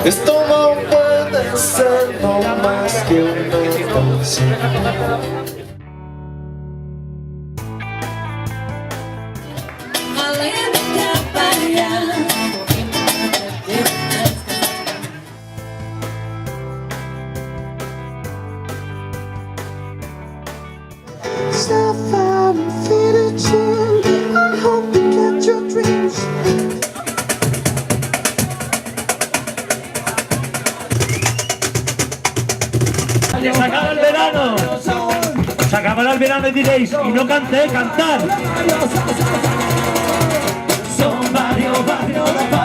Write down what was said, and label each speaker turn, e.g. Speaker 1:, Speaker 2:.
Speaker 1: Esto no puede ser no más que una canción.
Speaker 2: Se acaba el verano. Se acabará el verano y diréis, y no canté, cantar. Son varios barrios de